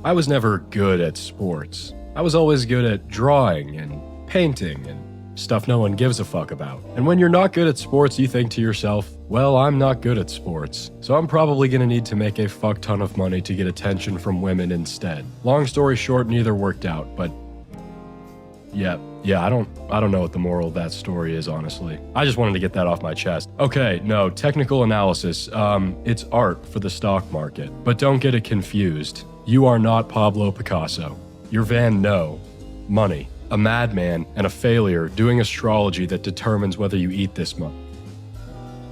I was never good at sports. I was always good at drawing and painting and stuff no one gives a fuck about. And when you're not good at sports, you think to yourself, well, I'm not good at sports, so I'm probably gonna need to make a fuck ton of money to get attention from women instead. Long story short, neither worked out, but yeah, I don't know what the moral of that story is, honestly. I just wanted to get that off my chest. Okay, no, technical analysis. It's art for the stock market. But don't get it confused. You are not Pablo Picasso. You're Van No. Money. A madman and a failure doing astrology that determines whether you eat this month.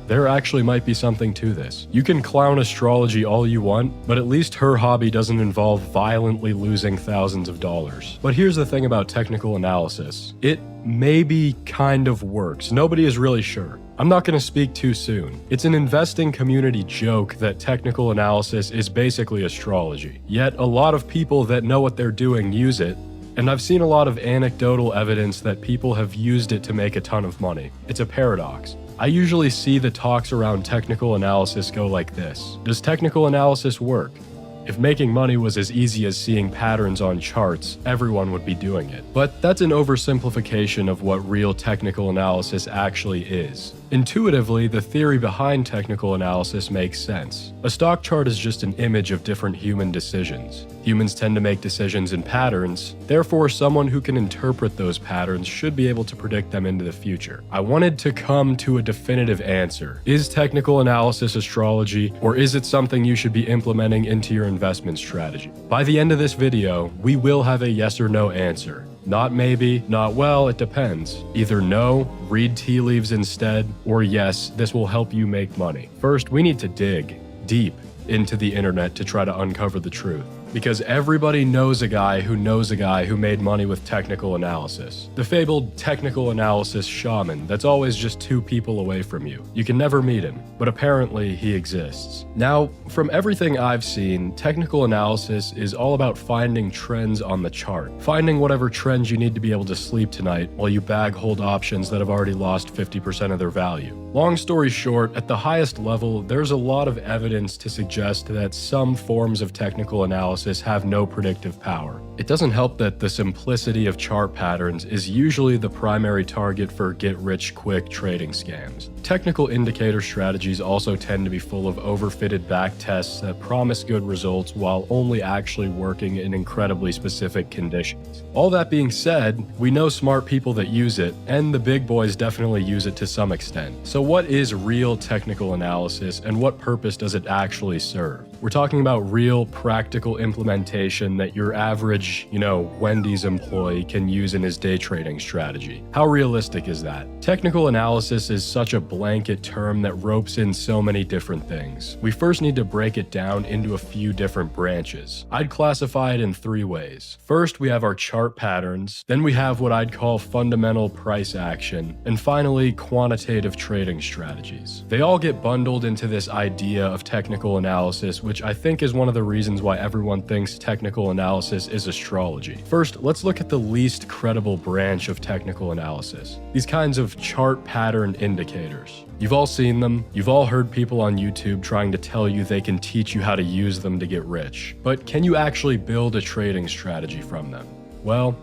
There actually might be something to this. You can clown astrology all you want, but at least her hobby doesn't involve violently losing thousands of dollars. But here's the thing about technical analysis. It maybe kind of works. Nobody is really sure. I'm not going to speak too soon. It's an investing community joke that technical analysis is basically astrology. Yet a lot of people that know what they're doing use it, and I've seen a lot of anecdotal evidence that people have used it to make a ton of money. It's a paradox. I usually see the talks around technical analysis go like this. Does technical analysis work? If making money was as easy as seeing patterns on charts, everyone would be doing it. But that's an oversimplification of what real technical analysis actually is. Intuitively, the theory behind technical analysis makes sense. A stock chart is just an image of different human decisions. Humans tend to make decisions in patterns, therefore someone who can interpret those patterns should be able to predict them into the future. I wanted to come to a definitive answer. Is technical analysis astrology, or is it something you should be implementing into your investment strategy? By the end of this video, we will have a yes or no answer. Not maybe, not well, it depends. Either no, read tea leaves instead, or yes, this will help you make money. First, we need to dig deep into the internet to try to uncover the truth. Because everybody knows a guy who made money with technical analysis. The fabled technical analysis shaman that's always just 2 people away from you. You can never meet him, but apparently he exists. Now, from everything I've seen, technical analysis is all about finding trends on the chart. Finding whatever trends you need to be able to sleep tonight while you bag hold options that have already lost 50% of their value. Long story short, at the highest level, there's a lot of evidence to suggest that some forms of technical analysis have no predictive power. It doesn't help that the simplicity of chart patterns is usually the primary target for get-rich-quick trading scams. Technical indicator strategies also tend to be full of overfitted backtests that promise good results while only actually working in incredibly specific conditions. All that being said, we know smart people that use it, and the big boys definitely use it to some extent. So what is real technical analysis, and what purpose does it actually serve? We're talking about real, practical implementation that your average, Wendy's employee can use in his day trading strategy. How realistic is that? Technical analysis is such a blanket term that ropes in so many different things. We first need to break it down into a few different branches. I'd classify it in 3 ways. First, we have our chart patterns, then we have what I'd call fundamental price action, and finally, quantitative trading strategies. They all get bundled into this idea of technical analysis, which I think is one of the reasons why everyone thinks technical analysis is astrology. First, let's look at the least credible branch of technical analysis. These kinds of chart pattern indicators. You've all seen them. You've all heard people on YouTube trying to tell you they can teach you how to use them to get rich. But can you actually build a trading strategy from them? Well,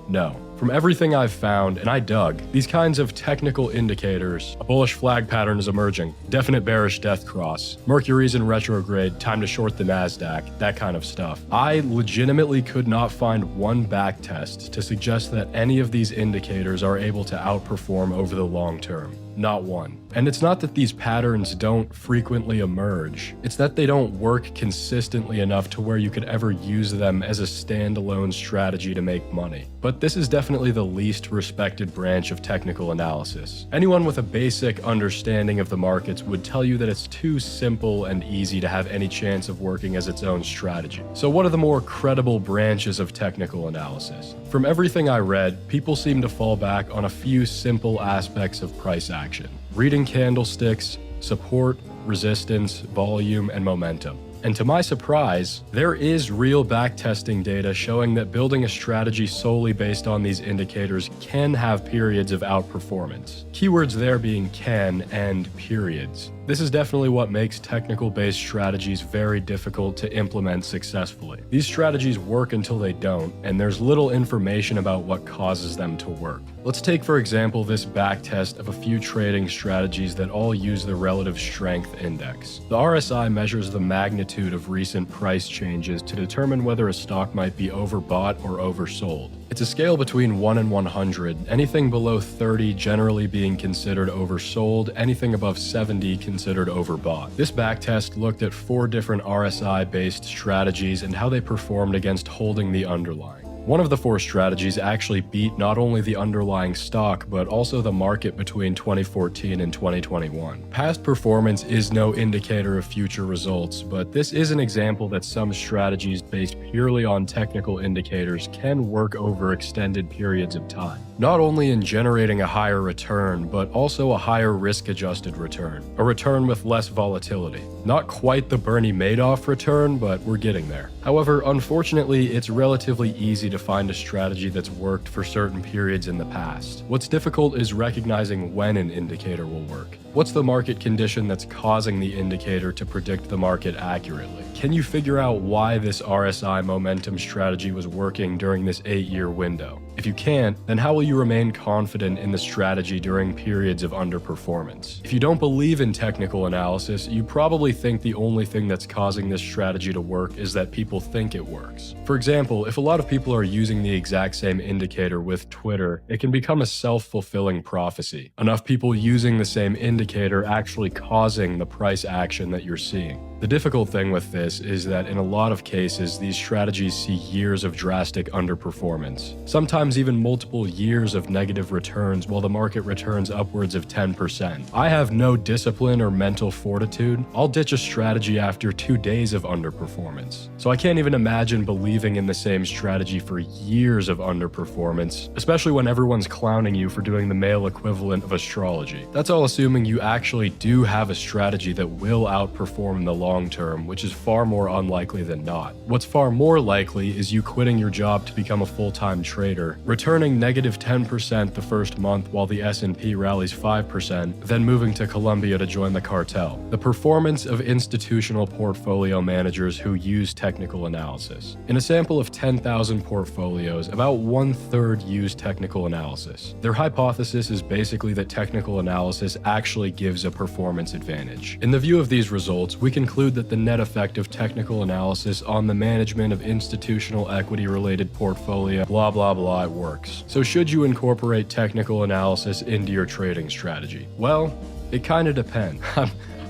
no. From everything I've found, and I dug, these kinds of technical indicators, a bullish flag pattern is emerging, definite bearish death cross, Mercury's in retrograde, time to short the NASDAQ, that kind of stuff. I legitimately could not find one backtest to suggest that any of these indicators are able to outperform over the long term. Not one. And it's not that these patterns don't frequently emerge, it's that they don't work consistently enough to where you could ever use them as a standalone strategy to make money. But this is definitely the least respected branch of technical analysis. Anyone with a basic understanding of the markets would tell you that it's too simple and easy to have any chance of working as its own strategy. So what are the more credible branches of technical analysis? From everything I read, people seem to fall back on a few simple aspects of price action. Reading candlesticks, support, resistance, volume, and momentum. And to my surprise, there is real backtesting data showing that building a strategy solely based on these indicators can have periods of outperformance. Keywords there being can and periods. This is definitely what makes technical-based strategies very difficult to implement successfully. These strategies work until they don't, and there's little information about what causes them to work. Let's take, for example, this backtest of a few trading strategies that all use the relative strength index. The RSI measures the magnitude of recent price changes to determine whether a stock might be overbought or oversold. It's a scale between 1 and 100, anything below 30 generally being considered oversold, anything above 70 considered overbought. This backtest looked at 4 different RSI-based strategies and how they performed against holding the underlying. One of the 4 strategies actually beat not only the underlying stock, but also the market between 2014 and 2021. Past performance is no indicator of future results, but this is an example that some strategies based purely on technical indicators can work over extended periods of time. Not only in generating a higher return, but also a higher risk-adjusted return. A return with less volatility. Not quite the Bernie Madoff return, but we're getting there. However, unfortunately, it's relatively easy to find a strategy that's worked for certain periods in the past. What's difficult is recognizing when an indicator will work. What's the market condition that's causing the indicator to predict the market accurately? Can you figure out why this RSI momentum strategy was working during this 8-year window? If you can't, then how will you remain confident in the strategy during periods of underperformance? If you don't believe in technical analysis, you probably think the only thing that's causing this strategy to work is that people think it works. For example, if a lot of people are using the exact same indicator with Twitter, it can become a self-fulfilling prophecy. Enough people using the same indicator actually causing the price action that you're seeing. The difficult thing with this is that in a lot of cases, these strategies see years of drastic underperformance, sometimes even multiple years of negative returns while the market returns upwards of 10%. I have no discipline or mental fortitude. I'll ditch a strategy after 2 days of underperformance. So I can't even imagine believing in the same strategy for years of underperformance, especially when everyone's clowning you for doing the male equivalent of astrology. That's all assuming you actually do have a strategy that will outperform the long term, which is far more unlikely than not. What's far more likely is you quitting your job to become a full-time trader, returning negative 10% the first month while the S&P rallies 5%, then moving to Colombia to join the cartel. The performance of institutional portfolio managers who use technical analysis. In a sample of 10,000 portfolios, about 1/3 use technical analysis. Their hypothesis is basically that technical analysis actually gives a performance advantage. In the view of these results, we conclude that the net effect of technical analysis on the management of institutional equity-related portfolio blah blah blah works. So should you incorporate technical analysis into your trading strategy? Well, it kinda depends.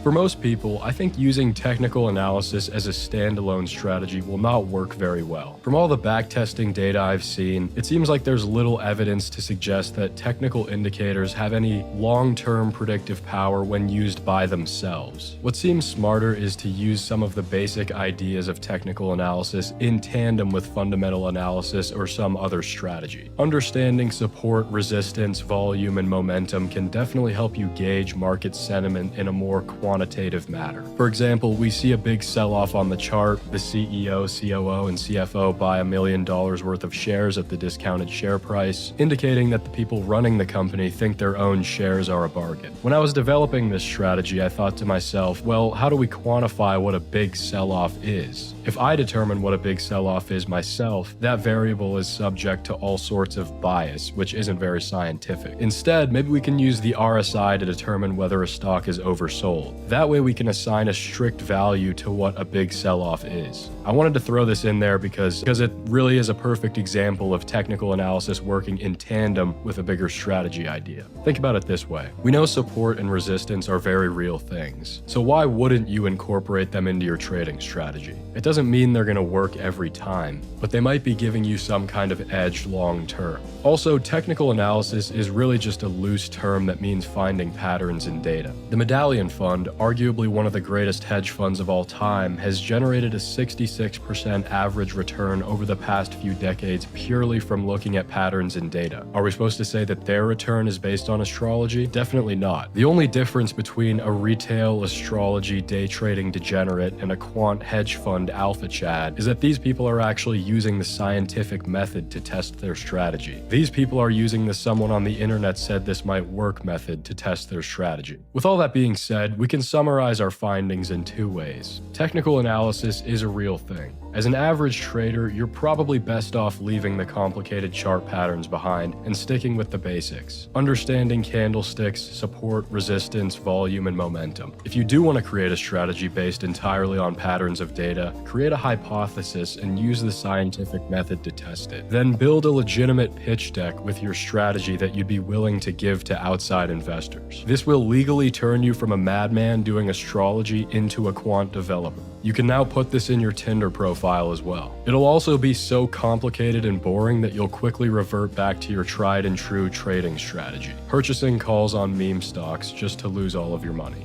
For most people, I think using technical analysis as a standalone strategy will not work very well. From all the backtesting data I've seen, it seems like there's little evidence to suggest that technical indicators have any long-term predictive power when used by themselves. What seems smarter is to use some of the basic ideas of technical analysis in tandem with fundamental analysis or some other strategy. Understanding support, resistance, volume, and momentum can definitely help you gauge market sentiment in a more quantitative matter. For example, we see a big sell-off on the chart, the CEO, COO, and CFO buy $1 million worth of shares at the discounted share price, indicating that the people running the company think their own shares are a bargain. When I was developing this strategy, I thought to myself, well, how do we quantify what a big sell-off is? If I determine what a big sell-off is myself, that variable is subject to all sorts of bias, which isn't very scientific. Instead, maybe we can use the RSI to determine whether a stock is oversold. That way we can assign a strict value to what a big sell-off is. I wanted to throw this in there because it really is a perfect example of technical analysis working in tandem with a bigger strategy idea. Think about it this way. We know support and resistance are very real things. So why wouldn't you incorporate them into your trading strategy? It doesn't mean they're going to work every time, but they might be giving you some kind of edge long term. Also, technical analysis is really just a loose term that means finding patterns in data. The Medallion Fund, arguably one of the greatest hedge funds of all time, has generated a 66% average return over the past few decades purely from looking at patterns in data. Are we supposed to say that their return is based on astrology? Definitely not. The only difference between a retail astrology day trading degenerate and a quant hedge fund alpha chad is that these people are actually using the scientific method to test their strategy. These people are using the someone on the internet said this might work method to test their strategy. With all that being said, we can can summarize our findings in two ways. Technical analysis is a real thing. As an average trader, you're probably best off leaving the complicated chart patterns behind and sticking with the basics, understanding candlesticks, support, resistance, volume, and momentum. If you do want to create a strategy based entirely on patterns of data, create a hypothesis and use the scientific method to test it. Then build a legitimate pitch deck with your strategy that you'd be willing to give to outside investors. This will legally turn you from a madman doing astrology into a quant developer. You can now put this in your Tinder profile as well. It'll also be so complicated and boring that you'll quickly revert back to your tried and true trading strategy, purchasing calls on meme stocks just to lose all of your money.